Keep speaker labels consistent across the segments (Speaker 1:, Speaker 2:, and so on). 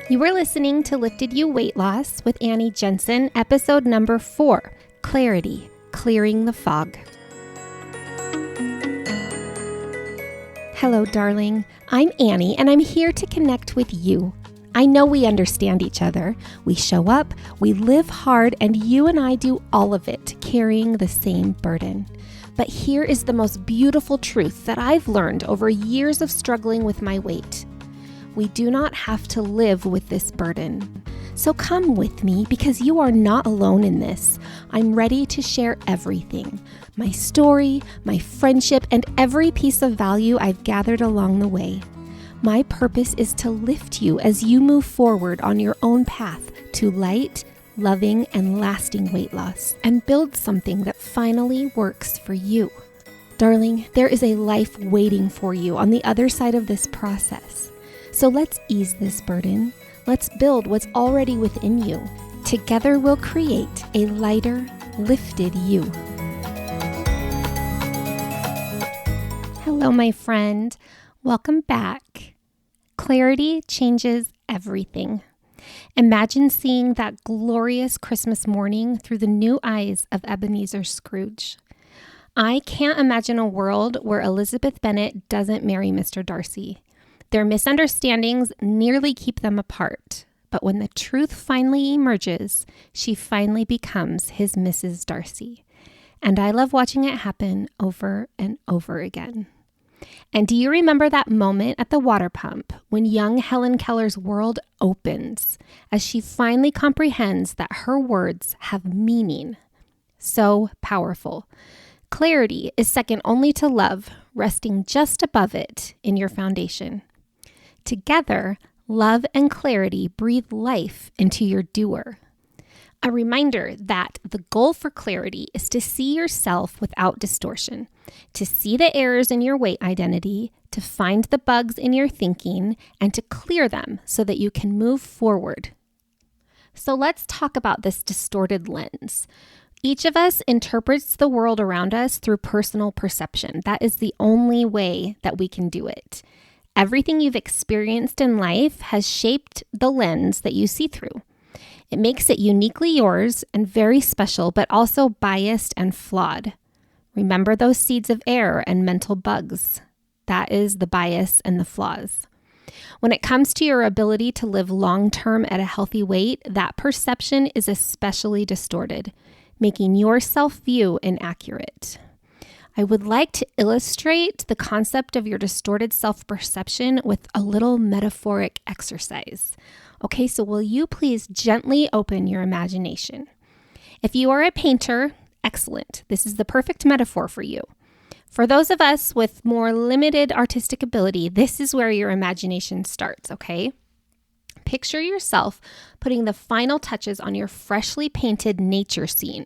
Speaker 1: You were listening to Lifted You Weight Loss with Annie Jensen, episode number 4, Clarity, Clearing the Fog. Hello, darling. I'm Annie, and I'm here to connect with you. I know we understand each other. We show up, we live hard, and you and I do all of it, carrying the same burden. But here is the most beautiful truth that I've learned over years of struggling with my weight. We do not have to live with this burden. So come with me because you are not alone in this. I'm ready to share everything. My story, my friendship, and every piece of value I've gathered along the way. My purpose is to lift you as you move forward on your own path to light, loving, and lasting weight loss and build something that finally works for you. Darling, there is a life waiting for you on the other side of this process. So let's ease this burden. Let's build what's already within you. Together we'll create a lighter, lifted you. Hello, my friend. Welcome back. Clarity changes everything. Imagine seeing that glorious Christmas morning through the new eyes of Ebenezer Scrooge. I can't imagine a world where Elizabeth Bennet doesn't marry Mr. Darcy. Their misunderstandings nearly keep them apart, but when the truth finally emerges, she finally becomes his Mrs. Darcy. And I love watching it happen over and over again. And do you remember that moment at the water pump when young Helen Keller's world opens as she finally comprehends that her words have meaning? So powerful. Clarity is second only to love, resting just above it in your foundation. Together, love and clarity breathe life into your doer. A reminder that the goal for clarity is to see yourself without distortion, to see the errors in your weight identity, to find the bugs in your thinking, and to clear them so that you can move forward. So let's talk about this distorted lens. Each of us interprets the world around us through personal perception. That is the only way that we can do it. Everything you've experienced in life has shaped the lens that you see through. It makes it uniquely yours and very special, but also biased and flawed. Remember those seeds of error and mental bugs. That is the bias and the flaws. When it comes to your ability to live long-term at a healthy weight, that perception is especially distorted, making your self-view inaccurate. I would like to illustrate the concept of your distorted self-perception with a little metaphoric exercise. Okay, so will you please gently open your imagination? If you are a painter, excellent. This is the perfect metaphor for you. For those of us with more limited artistic ability, this is where your imagination starts, okay? Picture yourself putting the final touches on your freshly painted nature scene,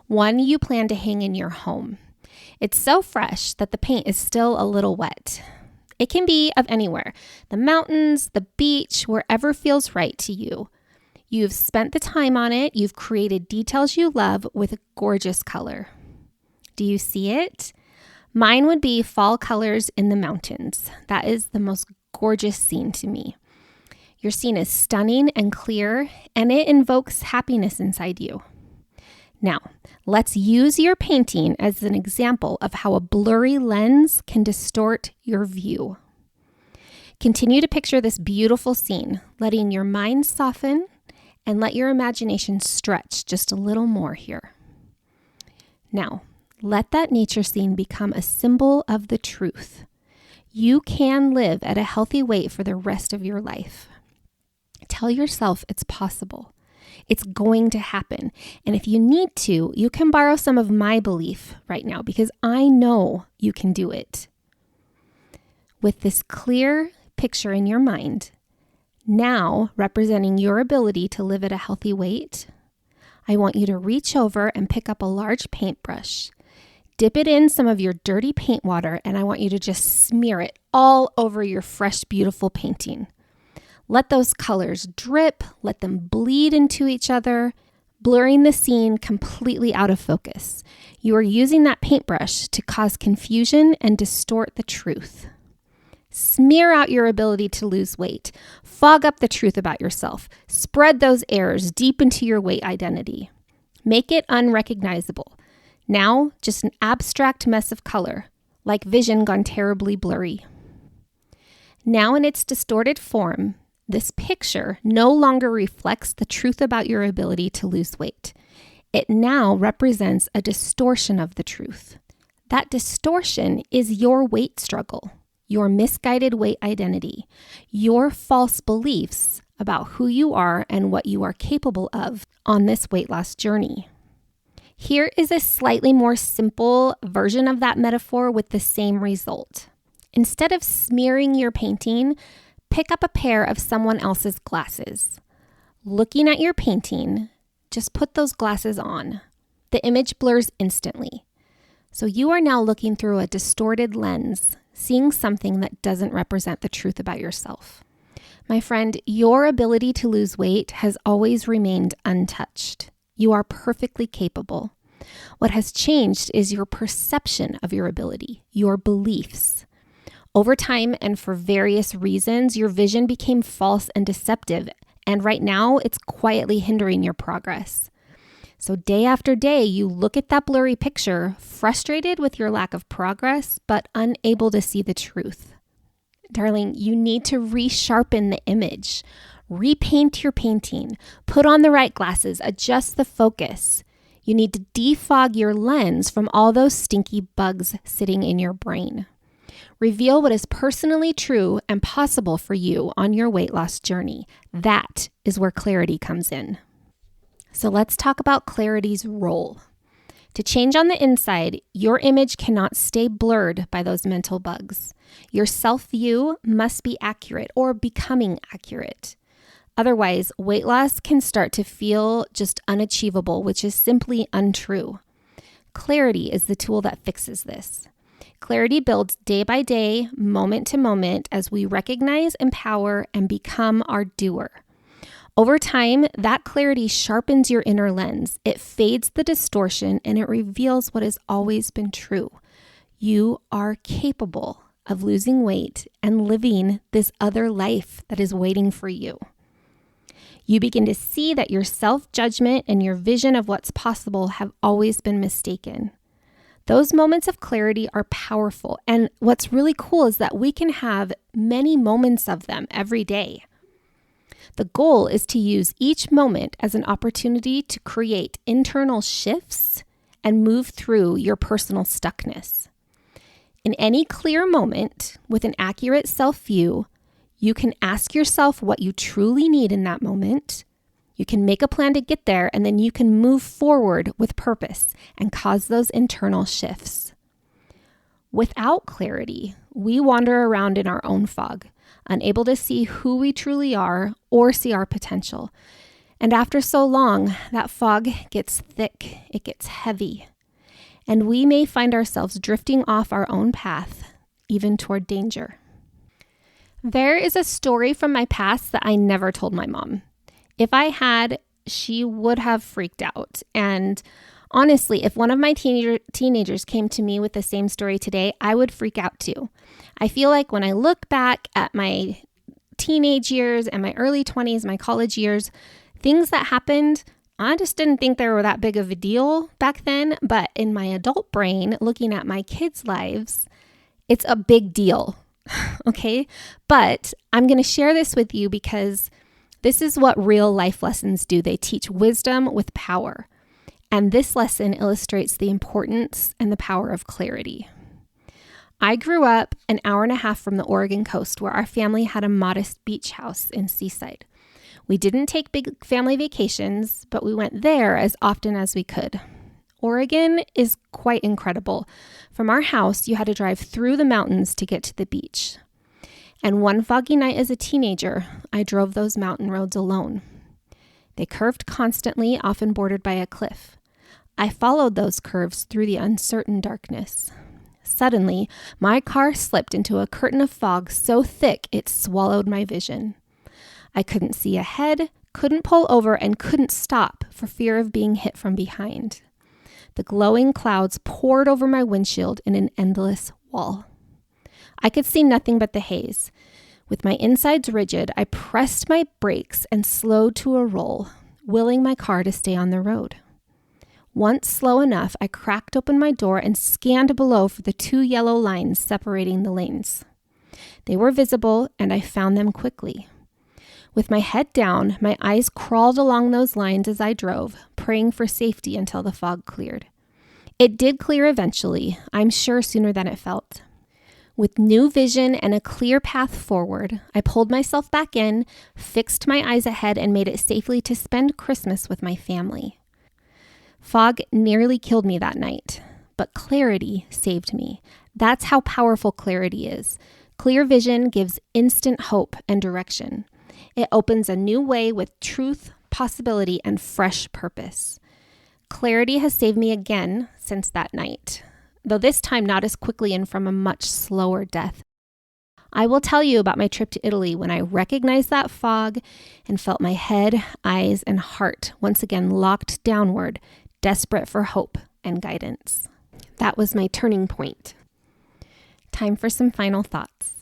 Speaker 1: one you plan to hang in your home. It's so fresh that the paint is still a little wet. It can be of anywhere, the mountains, the beach, wherever feels right to you. You've spent the time on it. You've created details you love with a gorgeous color. Do you see it? Mine would be fall colors in the mountains. That is the most gorgeous scene to me. Your scene is stunning and clear, and it invokes happiness inside you. Now, let's use your painting as an example of how a blurry lens can distort your view. Continue to picture this beautiful scene, letting your mind soften and let your imagination stretch just a little more here. Now, let that nature scene become a symbol of the truth. You can live at a healthy weight for the rest of your life. Tell yourself it's possible. It's going to happen. And if you need to, you can borrow some of my belief right now because I know you can do it. With this clear picture in your mind, now representing your ability to live at a healthy weight, I want you to reach over and pick up a large paintbrush. Dip it in some of your dirty paint water, and I want you to just smear it all over your fresh, beautiful painting. Let those colors drip, let them bleed into each other, blurring the scene completely out of focus. You are using that paintbrush to cause confusion and distort the truth. Smear out your ability to lose weight. Fog up the truth about yourself. Spread those errors deep into your weight identity. Make it unrecognizable. Now, just an abstract mess of color, like vision gone terribly blurry. Now in its distorted form, this picture no longer reflects the truth about your ability to lose weight. It now represents a distortion of the truth. That distortion is your weight struggle, your misguided weight identity, your false beliefs about who you are and what you are capable of on this weight loss journey. Here is a slightly more simple version of that metaphor with the same result. Instead of smearing your painting, pick up a pair of someone else's glasses. Looking at your painting, just put those glasses on. The image blurs instantly. So you are now looking through a distorted lens, seeing something that doesn't represent the truth about yourself. My friend, your ability to lose weight has always remained untouched. You are perfectly capable. What has changed is your perception of your ability, your beliefs. Over time and for various reasons, your vision became false and deceptive, and right now it's quietly hindering your progress. So day after day, you look at that blurry picture, frustrated with your lack of progress, but unable to see the truth. Darling, you need to resharpen the image, repaint your painting, put on the right glasses, adjust the focus. You need to defog your lens from all those stinky bugs sitting in your brain. Reveal what is personally true and possible for you on your weight loss journey. That is where clarity comes in. So let's talk about clarity's role. To change on the inside, your image cannot stay blurred by those mental bugs. Your self-view must be accurate or becoming accurate. Otherwise, weight loss can start to feel just unachievable, which is simply untrue. Clarity is the tool that fixes this. Clarity builds day by day, moment to moment, as we recognize, empower, and become our doer. Over time, that clarity sharpens your inner lens. It fades the distortion and it reveals what has always been true. You are capable of losing weight and living this other life that is waiting for you. You begin to see that your self-judgment and your vision of what's possible have always been mistaken. Those moments of clarity are powerful, and what's really cool is that we can have many moments of them every day. The goal is to use each moment as an opportunity to create internal shifts and move through your personal stuckness. In any clear moment with an accurate self-view, you can ask yourself what you truly need in that moment. You can make a plan to get there, and then you can move forward with purpose and cause those internal shifts. Without clarity, we wander around in our own fog, unable to see who we truly are or see our potential. And after so long, that fog gets thick, it gets heavy, and we may find ourselves drifting off our own path, even toward danger. There is a story from my past that I never told my mom. If I had, she would have freaked out. And honestly, if one of my teenagers came to me with the same story today, I would freak out too. I feel like when I look back at my teenage years and my early 20s, my college years, things that happened, I just didn't think they were that big of a deal back then. But in my adult brain, looking at my kids' lives, it's a big deal. Okay? But I'm going to share this with you because this is what real life lessons do. They teach wisdom with power. And this lesson illustrates the importance and the power of clarity. I grew up an hour and a half from the Oregon coast where our family had a modest beach house in Seaside. We didn't take big family vacations, but we went there as often as we could. Oregon is quite incredible. From our house, you had to drive through the mountains to get to the beach. And one foggy night as a teenager, I drove those mountain roads alone. They curved constantly, often bordered by a cliff. I followed those curves through the uncertain darkness. Suddenly, my car slipped into a curtain of fog so thick it swallowed my vision. I couldn't see ahead, couldn't pull over, and couldn't stop for fear of being hit from behind. The glowing clouds poured over my windshield in an endless wall. I could see nothing but the haze. With my insides rigid, I pressed my brakes and slowed to a roll, willing my car to stay on the road. Once slow enough, I cracked open my door and scanned below for the 2 yellow lines separating the lanes. They were visible, and I found them quickly. With my head down, my eyes crawled along those lines as I drove, praying for safety until the fog cleared. It did clear eventually, I'm sure sooner than it felt. With new vision and a clear path forward, I pulled myself back in, fixed my eyes ahead, and made it safely to spend Christmas with my family. Fog nearly killed me that night, but clarity saved me. That's how powerful clarity is. Clear vision gives instant hope and direction. It opens a new way with truth, possibility, and fresh purpose. Clarity has saved me again since that night, though this time not as quickly and from a much slower death. I will tell you about my trip to Italy when I recognized that fog and felt my head, eyes, and heart once again locked downward, desperate for hope and guidance. That was my turning point. Time for some final thoughts.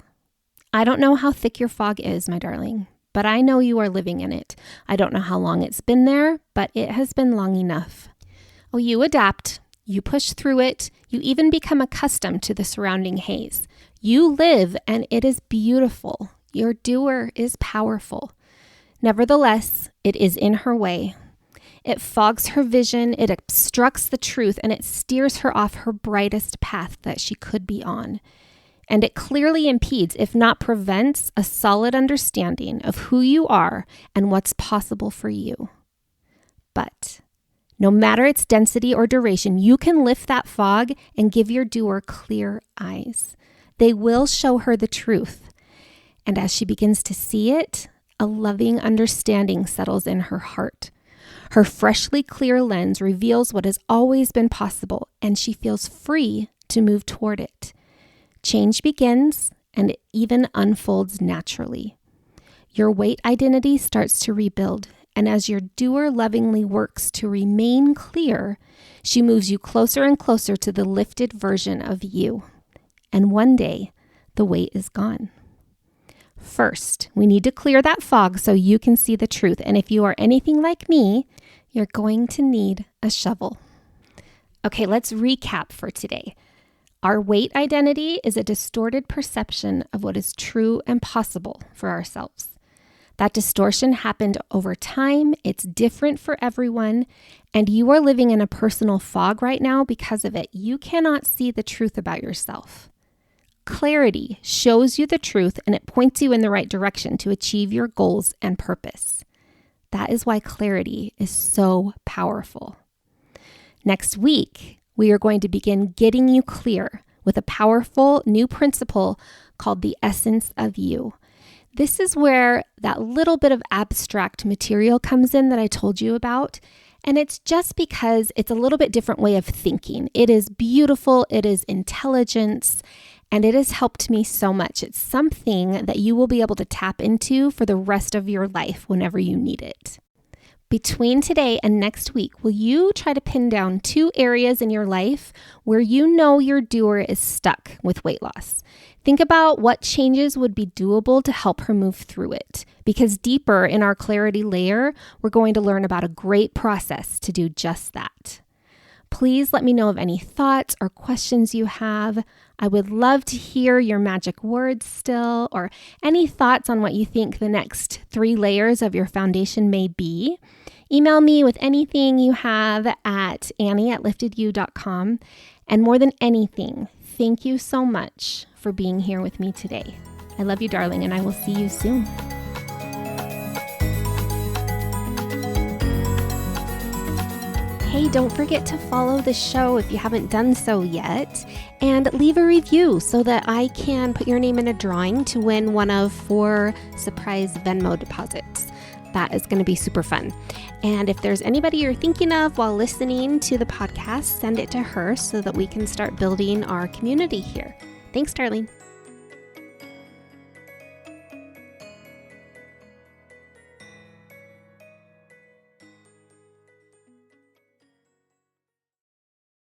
Speaker 1: I don't know how thick your fog is, my darling, but I know you are living in it. I don't know how long it's been there, but it has been long enough. Oh, you adapt, you push through it, you even become accustomed to the surrounding haze. You live, and it is beautiful. Your doer is powerful. Nevertheless, it is in her way. It fogs her vision, it obstructs the truth, and it steers her off her brightest path that she could be on. And it clearly impedes, if not prevents, a solid understanding of who you are and what's possible for you. But no matter its density or duration, you can lift that fog and give your doer clear eyes. They will show her the truth. And as she begins to see it, a loving understanding settles in her heart. Her freshly clear lens reveals what has always been possible, and she feels free to move toward it. Change begins, and it even unfolds naturally. Your weight identity starts to rebuild, and as your doer lovingly works to remain clear, she moves you closer and closer to the lifted version of you. And one day, the weight is gone. First, we need to clear that fog so you can see the truth. And if you are anything like me, you're going to need a shovel. Okay, let's recap for today. Our weight identity is a distorted perception of what is true and possible for ourselves. That distortion happened over time. It's different for everyone. And you are living in a personal fog right now because of it. You cannot see the truth about yourself. Clarity shows you the truth, and it points you in the right direction to achieve your goals and purpose. That is why clarity is so powerful. Next week, we are going to begin getting you clear with a powerful new principle called the essence of you. This is where that little bit of abstract material comes in that I told you about. And it's just because it's a little bit different way of thinking. It is beautiful, it is intelligence, and it has helped me so much. It's something that you will be able to tap into for the rest of your life whenever you need it. Between today and next week, will you try to pin down 2 areas in your life where you know your doer is stuck with weight loss? Think about what changes would be doable to help her move through it. Because deeper in our clarity layer, we're going to learn about a great process to do just that. Please let me know of any thoughts or questions you have. I would love to hear your magic words still, or any thoughts on what you think the next 3 layers of your foundation may be. Email me with anything you have at annie@liftedyou.com. And more than anything, thank you so much for being here with me today. I love you, darling, and I will see you soon. Hey, don't forget to follow the show if you haven't done so yet, and leave a review so that I can put your name in a drawing to win one of 4 surprise Venmo deposits. That is going to be super fun. And if there's anybody you're thinking of while listening to the podcast, send it to her so that we can start building our community here. Thanks, darling.